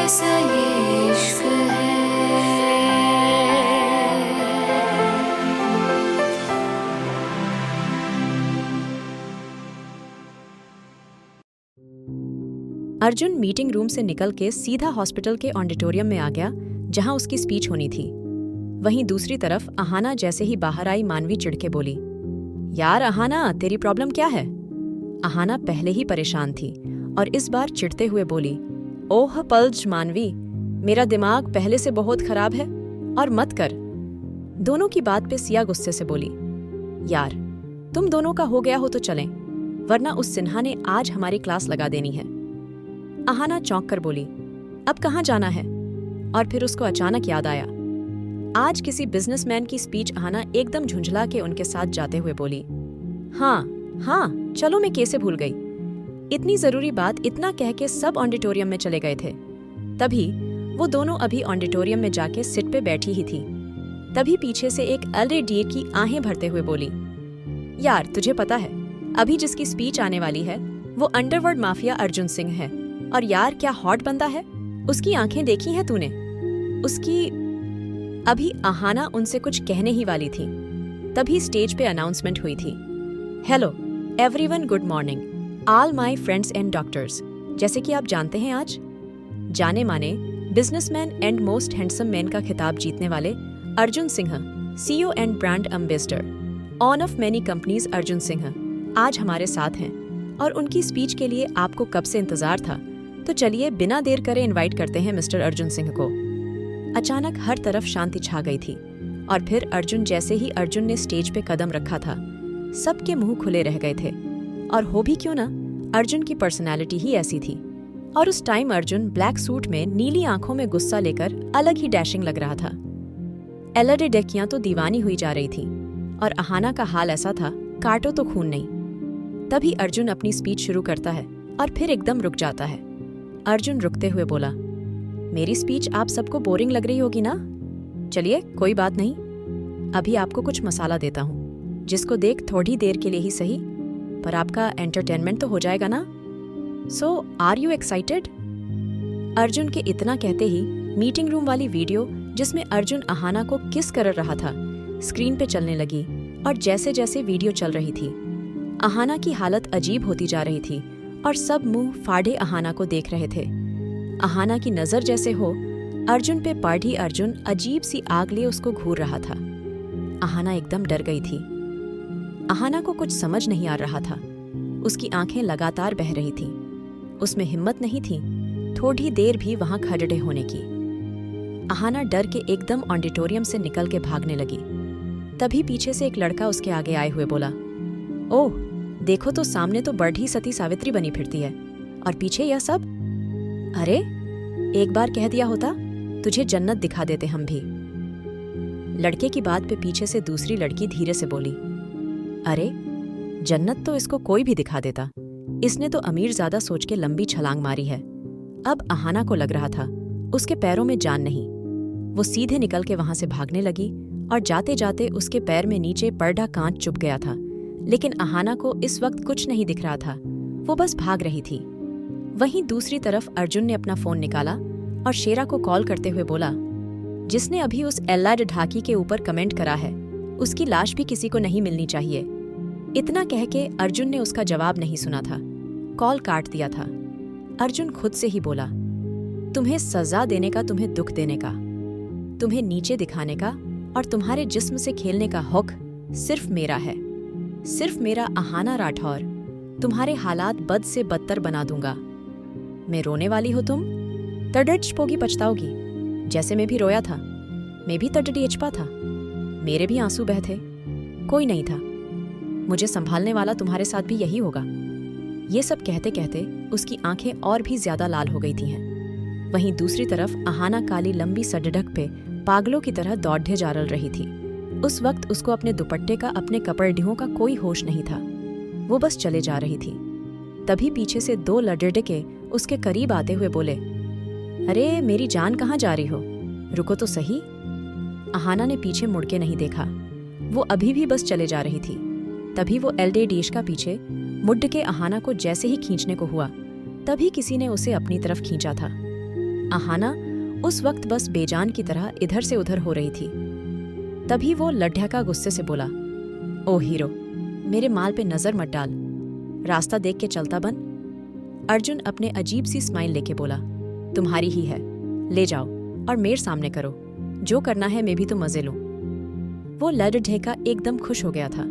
कैसा ये इश्क है। अर्जुन मीटिंग रूम से निकल के सीधा हॉस्पिटल के ऑडिटोरियम में आ गया जहां उसकी स्पीच होनी थी। वहीं दूसरी तरफ अहाना जैसे ही बाहर आई मानवी चिढ़ के बोली, यार अहाना, तेरी प्रॉब्लम क्या है? अहाना पहले ही परेशान थी और इस बार चिढ़ते हुए बोली, ओह पल्ज मानवी, मेरा दिमाग पहले से बहुत खराब है और मत कर। दोनों की बात पे सिया गुस्से से बोली, यार तुम दोनों का हो गया हो तो चलें, वरना उस सिन्हा ने आज हमारी क्लास लगा देनी है। अहाना चौंक कर बोली, अब कहाँ जाना है? और फिर उसको अचानक याद आया, आज किसी बिजनेसमैन की स्पीच। अहाना एकदम झुंझला के उनके साथ जाते हुए बोली, हाँ चलो, मैं कैसे भूल गई। इतनी जरूरी बात इतना कह के सब ऑडिटोरियम में चले गए थे। तभी वो दोनों अभी ऑडिटोरियम में जाके सीट पे बैठी ही थी। तभी पीछे से एक एलडीए की आहें भरते हुए बोली, यार तुझे पता है अभी जिसकी स्पीच आने वाली है वो अंडरवर्ल्ड माफिया अर्जुन सिंह है। और यार क्या हॉट बंदा है, उसकी आंखें देखी हैं तूने? उसकी। अभी अहाना उनसे कुछ कहने ही वाली थी, तभी स्टेज पे अनाउंसमेंट हुई थी, hello everyone, good morning, all my friends and doctors. जैसे कि आप जानते हैं, आज जाने माने businessman and most handsome man का खिताब जीतने वाले Arjun Singh, CEO and brand ambassador on off many companies Arjun Singh आज हमारे साथ हैं और उनकी स्पीच के लिए आपको कब से इंतजार था। तो चलिए बिना देर करे इनवाइट करते हैं मिस्टर अर्जुन सिंह को। अचानक हर तरफ शांति छा गई थी और फिर जैसे ही अर्जुन ने स्टेज पे कदम रखा था, सबके मुंह खुले रह गए थे। और हो भी क्यों ना, अर्जुन की पर्सनैलिटी ही ऐसी थी। और उस टाइम अर्जुन ब्लैक सूट में नीली आंखों में गुस्सा लेकर अलग ही डैशिंग लग रहा था। एलडी डेकियां तो दीवानी हुई जा रही थी और अहाना का हाल ऐसा था, काटो तो खून नहीं। तभी अर्जुन अपनी स्पीच शुरू करता है और फिर एकदम रुक जाता है। अर्जुन रुकते हुए बोला, मेरी स्पीच आप सबको बोरिंग लग रही होगी ना? चलिए कोई बात नहीं, अभी आपको कुछ मसाला देता हूँ, जिसको देख थोड़ी देर के लिए ही सही, पर आपका एंटरटेनमेंट तो हो जाएगा ना। सो आर यू एक्साइटेड? अर्जुन के इतना कहते ही मीटिंग रूम वाली वीडियो जिसमें अर्जुन अहाना को किस कर रहा था स्क्रीन पे चलने लगी। और जैसे जैसे वीडियो चल रही थी, अहाना की हालत अजीब होती जा रही थी और सब मुंह फाड़े अहाना को देख रहे थे। अहाना की नजर जैसे हो अर्जुन पे पड़ी, अर्जुन अजीब सी आग लिए उसको घूर रहा था। अहाना एकदम डर गई थी। अहाना को कुछ समझ नहीं आ रहा था। उसकी आंखें लगातार बह रही थी। उसमें हिम्मत नहीं थी थोड़ी देर भी वहां खड़े होने की। अहाना डर के एकदम ऑडिटोरियम से निकल के भागने लगी। तभी पीछे से एक लड़का उसके आगे आए हुए बोला, ओह देखो तो, सामने तो बढ़ी सती सावित्री बनी फिरती है और पीछे यह सब। अरे एक बार कह दिया होता, तुझे जन्नत दिखा देते हम भी। लड़के की बात पे पीछे से दूसरी लड़की धीरे से बोली, अरे जन्नत तो इसको कोई भी दिखा देता, इसने तो अमीरजादा सोच के लंबी छलांग मारी है। अब अहाना को लग रहा था उसके पैरों में जान नहीं। वो सीधे निकल के वहां से भागने लगी और जाते जाते उसके पैर में नीचे पड़ा कांच चुभ गया था। लेकिन अहाना को इस वक्त कुछ नहीं दिख रहा था, वो बस भाग रही थी। वहीं दूसरी तरफ अर्जुन ने अपना फोन निकाला और शेरा को कॉल करते हुए बोला, जिसने अभी उस एल्लाड ढाकी के ऊपर कमेंट करा है, उसकी लाश भी किसी को नहीं मिलनी चाहिए। इतना कह के अर्जुन ने उसका जवाब नहीं सुना था, कॉल काट दिया था। अर्जुन खुद से ही बोला, तुम्हें सजा देने का, तुम्हें दुख देने का, तुम्हें नीचे दिखाने का और तुम्हारे जिस्म से खेलने का हक सिर्फ मेरा है, सिर्फ मेरा अहाना राठौर। तुम्हारे हालात बद से बदतर बना दूंगा। मैं रोने वाली हो, तुम तडच पोगी पछताओगी, जैसे मैं भी रोया था। मैं भी तडड़ी एचपा था, मेरे भी आंसू बह थे। कोई नहीं था, मुझे संभालने वाला तुम्हारे साथ भी यही होगा। ये सब कहते कहते उसकी आंखें और भी ज्यादा लाल हो गई थी हैं। वहीं दूसरी तरफ अहाना काली लंबी सडडक पे पागलों की तरह दौड़े जा रही थी। उस वक्त उसको अपने दुपट्टे का, अपने कपड़ियों का कोई होश नहीं था। वो बस चले जा रही थी। तभी पीछे से दो लड़के उसके करीब आते हुए बोले, अरे मेरी जान कहाँ जा रही हो, रुको तो सही। अहाना ने पीछे मुड़ के नहीं देखा, वो अभी भी बस चले जा रही थी। तभी वो एलडे डीश का पीछे मुड़ के अहाना को जैसे ही खींचने को हुआ, तभी किसी ने उसे अपनी तरफ खींचा था। आहाना उस वक्त बस बेजान की तरह इधर से उधर हो रही थी। तभी वो लड्ढका गुस्से से बोला, ओ हीरो, मेरे माल पे नजर मत डाल, रास्ता देख के चलता बन। अर्जुन अपने अजीब सी स्माइल लेके बोला, तुम्हारी ही है, ले जाओ और मेरे सामने करो, जो करना है मैं भी तो मजे लूं। वो लड्ढका एकदम खुश हो गया था।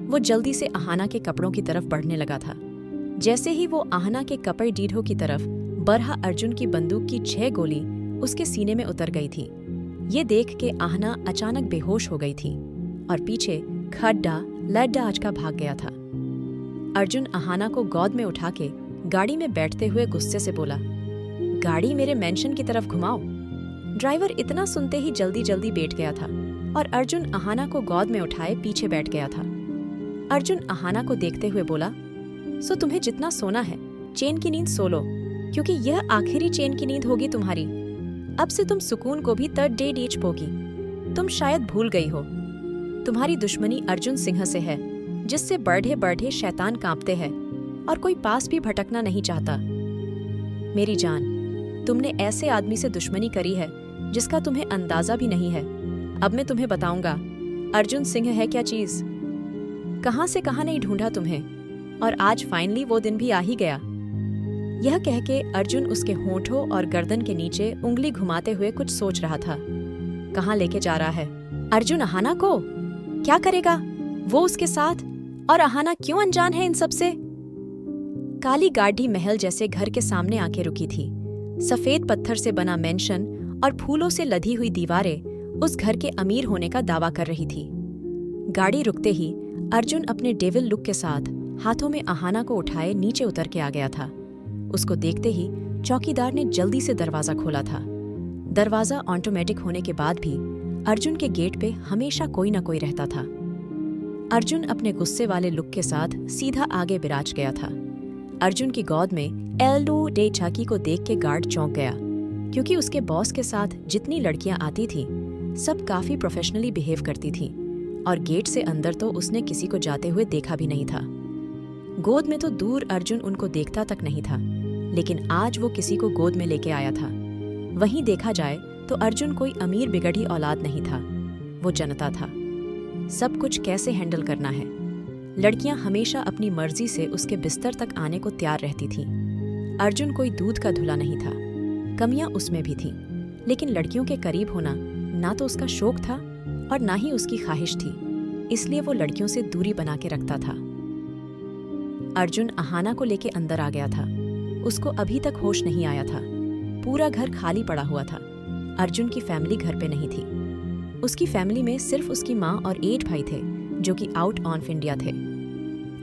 वो जल्दी से आहाना के कपड़ों की तरफ बढ़ने लगा था। जैसे ही वो आहाना के कपड़े डीढ़ों की तरफ बढ़ा, अर्जुन की बंदूक की 6 गोली उसके सीने में उतर गई थी। ये देख के आहाना अचानक बेहोश हो गई थी और पीछे खड्डा लड्डा आचका भाग गया था। अर्जुन आहाना को गोद में उठा के गाड़ी में बैठते हुए गुस्से से बोला, गाड़ी मेरे मेंशन की तरफ घुमाओ। ड्राइवर इतना सुनते ही जल्दी जल्दी बैठ गया था और अर्जुन आहाना को गोद में उठाए पीछे बैठ गया था। अर्जुन आहाना को देखते हुए बोला, सो तुम्हें जितना सोना है चैन की नींद सो लो, क्योंकि यह आखिरी चैन की नींद होगी तुम्हारी। अब से तुम सुकून को भी थर्ड डे डीच पोगी। तुम शायद भूल गई हो, तुम्हारी दुश्मनी अर्जुन सिंह से है, जिससे बढ़े बढ़े शैतान कांपते हैं और कोई पास भी भटकना नहीं चाहता। मेरी जान, तुमने ऐसे आदमी से दुश्मनी करी है जिसका तुम्हें अंदाजा भी नहीं है। अब मैं तुम्हें बताऊंगा अर्जुन सिंह है क्या चीज। कहां से कहां नहीं ढूंढा तुम्हें, और आज फाइनली वो दिन भी आ ही गया। यह कह के अर्जुन उसके होठों और गर्दन के नीचे उंगली घुमाते हुए कुछ सोच रहा था। कहां लेके जा रहा है अर्जुन आहाना को? क्या करेगा वो उसके साथ? और आहाना क्यों अनजान है इन सब से? काली गाढ़ी महल जैसे घर के सामने आके रुकी थी। सफेद पत्थर से बना मेंशन और फूलों से लदी हुई दीवारें उस घर के अमीर होने का दावा कर रही थी। गाड़ी रुकते ही अर्जुन अपने डेविल लुक के साथ हाथों में आहाना को उठाए नीचे उतर के आ गया था। उसको देखते ही चौकीदार ने जल्दी से दरवाजा खोला था। दरवाजा ऑटोमेटिक होने के बाद भी अर्जुन के गेट पे हमेशा कोई न कोई रहता था। अर्जुन अपने गुस्से वाले लुक के साथ सीधा आगे बिराज गया था। अर्जुन की गोद में एल्डो डे चाकी को देख के गार्ड चौंक गया, क्योंकि उसके बॉस के साथ जितनी लड़कियां आती थीं, सब काफी प्रोफेशनली बिहेव करती थीं, और गेट से अंदर तो उसने किसी को जाते हुए देखा भी नहीं था। गोद में तो दूर अर्जुन उनको देखता तक नहीं था, लेकिन आज वो किसी को गोद में लेके आया था। वहीं देखा जाए तो अर्जुन कोई अमीर बिगड़ी औलाद नहीं था, वो जनता था। सब कुछ कैसे हैंडल करना है। लड़कियां हमेशा अपनी मर्जी से उसके बिस्तर तक आने को तैयार रहती थीं। अर्जुन कोई दूध का धुला नहीं था, कमियां उसमें भी थीं, लेकिन लड़कियों के करीब होना ना तो उसका शौक था और ना ही उसकी ख्वाहिश थी, इसलिए वो लड़कियों से दूरी बना के रखता था। अर्जुन आहाना को लेके अंदर आ गया था। उसको अभी तक होश नहीं आया था। पूरा घर खाली पड़ा हुआ था। अर्जुन की फैमिली घर पे नहीं थी। उसकी फैमिली में सिर्फ उसकी माँ और 8 भाई थे, जो कि आउट ऑफ इंडिया थे।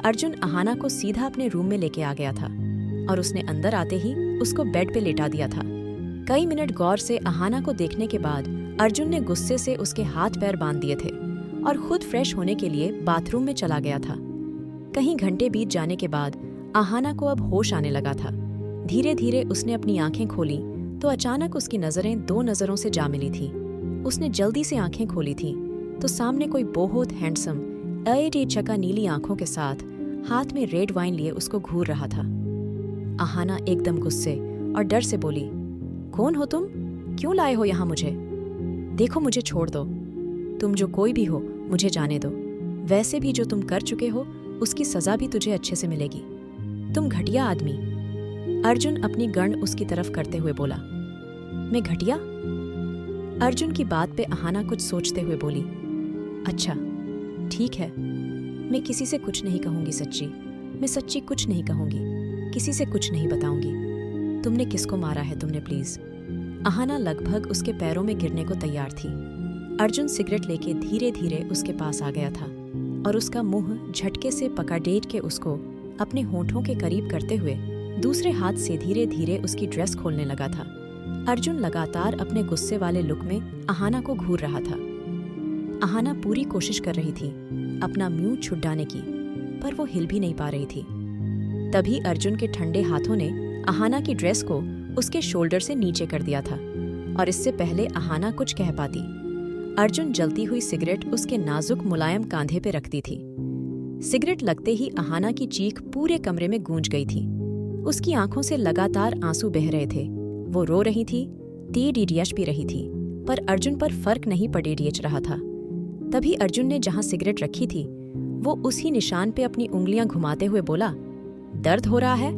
अर्जुन आहाना को सीधा अपने रूम में लेके आ गया था और उसने अंदर आते ही उसको बेड पे लेटा दिया था। कई मिनट गौर से आहाना को देखने के बाद अर्जुन ने गुस्से से उसके हाथ पैर बांध दिए थे और खुद फ्रेश होने के लिए बाथरूम में चला गया था। कहीं घंटे बीत जाने के बाद आहाना को अब होश आने लगा था। धीरे धीरे उसने अपनी आंखें खोली तो अचानक उसकी नजरें 2 नजरों से जा मिली थी। उसने जल्दी से आंखें खोली थी तो सामने कोई बहुत हैंडसम चका नीली आंखों के साथ हाथ में रेड वाइन लिए उसको घूर रहा था। आहाना एकदम गुस्से और डर से बोली, कौन हो तुम? क्यों लाए हो यहाँ मुझे? देखो, मुझे छोड़ दो। तुम जो कोई भी हो मुझे जाने दो। वैसे भी जो तुम कर चुके हो उसकी सजा भी तुझे अच्छे से मिलेगी। तुम घटिया आदमी। अर्जुन अपनी गन उसकी तरफ करते हुए बोला। मैं घटिया? अर्जुन की बात पे आहाना कुछ सोचते हुए बोली, अच्छा ठीक है, मैं किसी से कुछ नहीं कहूंगी सच्ची। मैं सच्ची कुछ नहीं कहूंगी, किसी से कुछ नहीं बताऊंगी। तुमने किसको मारा है तुमने, प्लीज? आहाना लगभग उसके पैरों में गिरने को तैयार थी। अर्जुन सिगरेट लेके धीरे धीरे उसके पास आ गया था और उसका मुंह झटके से पकड़ के उसको अपने होठों के करीब करते हुए दूसरे हाथ से धीरे धीरे उसकी ड्रेस खोलने लगा था। अर्जुन लगातार अपने गुस्से वाले लुक में आहाना को घूर रहा था। आहाना पूरी कोशिश कर रही थी अपना मुंह छुड़ाने की, पर वो हिल भी नहीं पा रही थी। तभी अर्जुन के ठंडे हाथों ने आहाना की ड्रेस को उसके शोल्डर से नीचे कर दिया था और इससे पहले आहाना कुछ कह पाती, अर्जुन जलती हुई सिगरेट उसके नाजुक मुलायम कांधे पे रखती थी। सिगरेट लगते ही आहाना की चीख पूरे कमरे में गूंज गई थी। उसकी आंखों से लगातार आंसू बह रहे थे। वो रो रही थी, TDDH पी रही थी, पर अर्जुन पर फर्क नहीं पड़ेडीएच रहा था। तभी अर्जुन ने जहां सिगरेट रखी थी वो उसी निशान पे अपनी उंगलियां घुमाते हुए बोला, दर्द हो रहा है?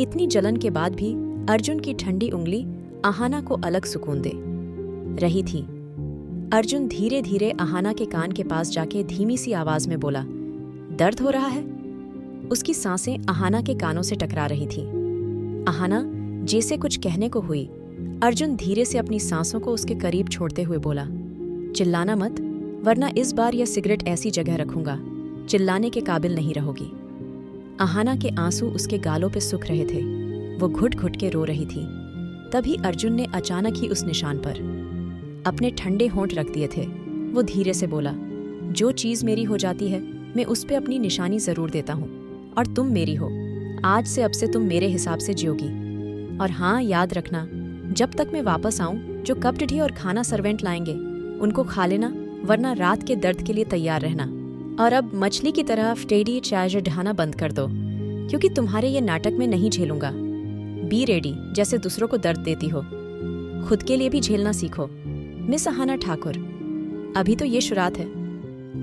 इतनी जलन के बाद भी अर्जुन की ठंडी उंगली आहाना को अलग सुकून दे रही थी। अर्जुन धीरे धीरे आहाना के कान के पास जाके धीमी सी आवाज में बोला, दर्द हो रहा है? उसकी सांसें आहाना के कानों से टकरा रही थी। आहाना जैसे कुछ कहने को हुई, अर्जुन धीरे से अपनी सांसों को उसके करीब छोड़ते हुए बोला, चिल्लाना मत, वरना इस बार यह सिगरेट ऐसी जगह रखूंगा चिल्लाने के काबिल नहीं रहोगी। आहाना के आंसू उसके गालों पे सूख रहे थे, वो घुट घुट के रो रही थी। तभी अर्जुन ने अचानक ही उस निशान पर अपने ठंडे होंठ रख दिए थे। वो धीरे से बोला, जो चीज मेरी हो जाती है मैं उस पे अपनी निशानी जरूर देता हूँ, और तुम मेरी हो। आज से अब से तुम मेरे हिसाब से जियोगी। और हाँ, याद रखना, जब तक मैं वापस आऊं जो कप टी और खाना सर्वेंट लाएंगे उनको खा लेना, वरना रात के दर्द के लिए तैयार रहना। और अब मछली की तरह टेडी चार्जर ढाना बंद कर दो, क्योंकि तुम्हारे ये नाटक में नहीं झेलूंगा। बी रेडी, जैसे दूसरों को दर्द देती हो, खुद के लिए भी झेलना सीखो। मिस आहाना ठाकुर, अभी तो ये शुरुआत है,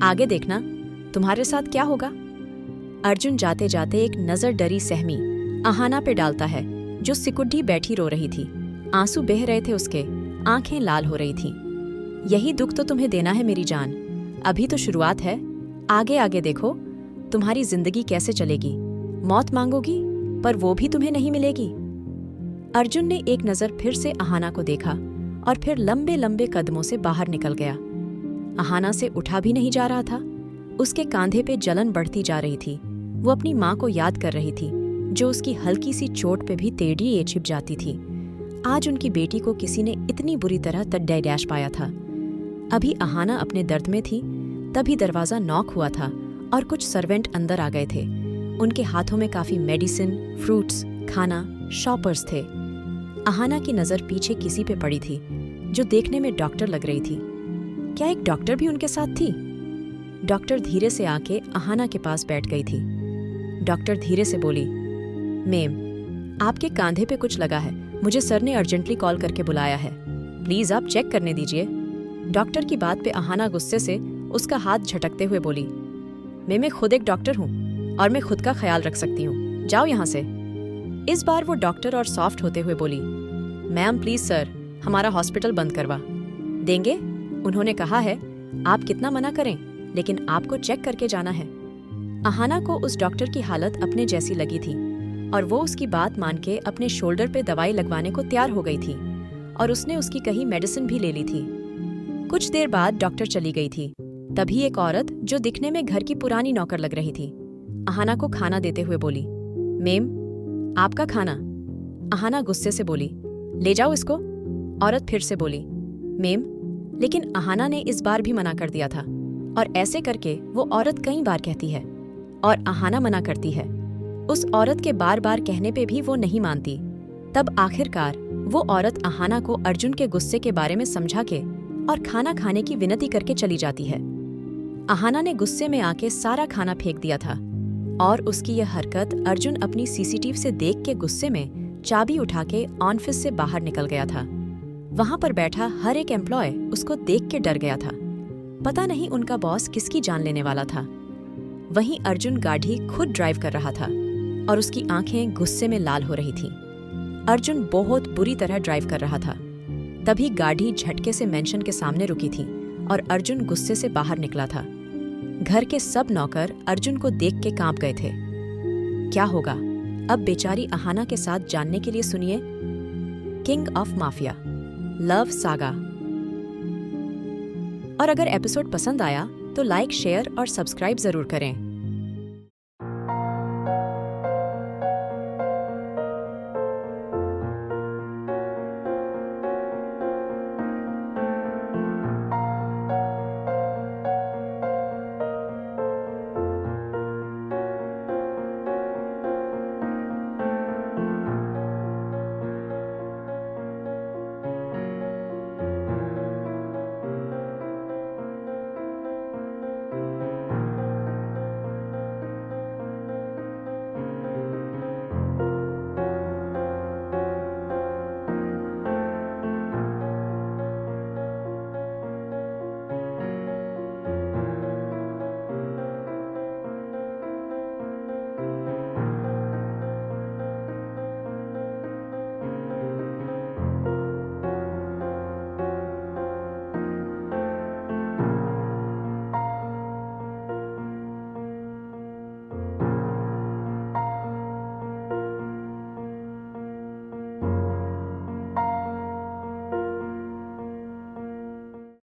आगे देखना तुम्हारे साथ क्या होगा। अर्जुन जाते जाते एक नजर डरी सहमी आहाना पे डालता है, जो सिकुड्ढी बैठी रो रही थी। आंसू बह रहे थे उसके, आंखें लाल हो रही थी। यही दुख तो तुम्हें देना है मेरी जान, अभी तो शुरुआत है, आगे आगे देखो तुम्हारी जिंदगी कैसे चलेगी। मौत मांगोगी पर वो भी तुम्हें नहीं मिलेगी। अर्जुन ने एक नजर फिर से आहाना को देखा और फिर लंबे लंबे कदमों से बाहर निकल गया। आहाना से उठा भी नहीं जा रहा था, उसके कांधे पे जलन बढ़ती जा रही थी। वो अपनी माँ को याद कर रही थी, जो उसकी हल्की सी चोट पे भी टेढ़ी छिप जाती थी। आज उनकी बेटी को किसी ने इतनी बुरी तरह डैश पाया था। अभी आहाना अपने दर्द में थी, तभी दरवाजा नॉक हुआ था और कुछ सर्वेंट अंदर आ गए थे। उनके हाथों में काफी मेडिसिन, फ्रूट्स, खाना, शॉपर्स थे। आहाना की नजर पीछे किसी पे पड़ी थी, जो देखने में डॉक्टर लग रही थी। क्या एक डॉक्टर भी उनके साथ थी? डॉक्टर धीरे से आके आहाना के पास बैठ गई थी। डॉक्टर धीरे से बोली, मैम, आपके कांधे पे कुछ लगा है, मुझे सर ने अर्जेंटली कॉल करके बुलाया है, प्लीज आप चेक करने दीजिए। डॉक्टर की बात पे आहाना गुस्से से उसका हाथ झटकते हुए बोली, मैं खुद एक डॉक्टर हूँ और मैं खुद का ख्याल रख सकती हूँ, जाओ यहाँ से। इस बार वो डॉक्टर और सॉफ्ट होते हुए बोली, मैम प्लीज सर, हमारा हॉस्पिटल बंद करवा देंगे। उन्होंने कहा है आप कितना मना करें, लेकिन आपको चेक करके जाना है। आहाना को उस डॉक्टर की हालत अपने जैसी लगी थी और वो उसकी बात मान के अपने शोल्डर पे दवाई लगवाने को तैयार हो गई थी और उसने उसकी कही मेडिसिन भी ले ली थी। कुछ देर बाद डॉक्टर चली गई थी। तभी एक औरत, जो दिखने में घर की पुरानी नौकर लग रही थी, आहाना को खाना देते हुए बोली, मेम आपका खाना। आहाना गुस्से से बोली, ले जाओ इसको। औरत फिर से बोली, मेम, लेकिन आहाना ने इस बार भी मना कर दिया था, और ऐसे करके वो औरत कई बार कहती है और आहाना मना करती है। उस औरत के बार बार कहने पे भी वो नहीं मानती। तब आखिरकार वो औरत आहाना को अर्जुन के गुस्से के बारे में समझा के और खाना खाने की विनती करके चली जाती है। आहाना ने गुस्से में आके सारा खाना फेंक दिया था और उसकी यह हरकत अर्जुन अपनी सीसीटीवी से देख के गुस्से में चाबी उठा के ऑफिस से बाहर निकल गया था। वहां पर बैठा हर एक एम्प्लॉय उसको देख के डर गया था। पता नहीं उनका बॉस किसकी जान लेने वाला था। वहीं अर्जुन गाड़ी खुद ड्राइव कर रहा था और उसकी आंखें गुस्से में लाल हो रही थीं। अर्जुन बहुत बुरी तरह ड्राइव कर रहा था। तभी गाड़ी झटके से मेंशन के सामने रुकी थी और अर्जुन गुस्से से बाहर निकला था। घर के सब नौकर अर्जुन को देख के कांप गए थे। क्या होगा अब बेचारी आहाना के साथ जानने के लिए सुनिए king of mafia love saga. और अगर एपिसोड पसंद आया तो लाइक, शेयर और सब्सक्राइब जरूर करें।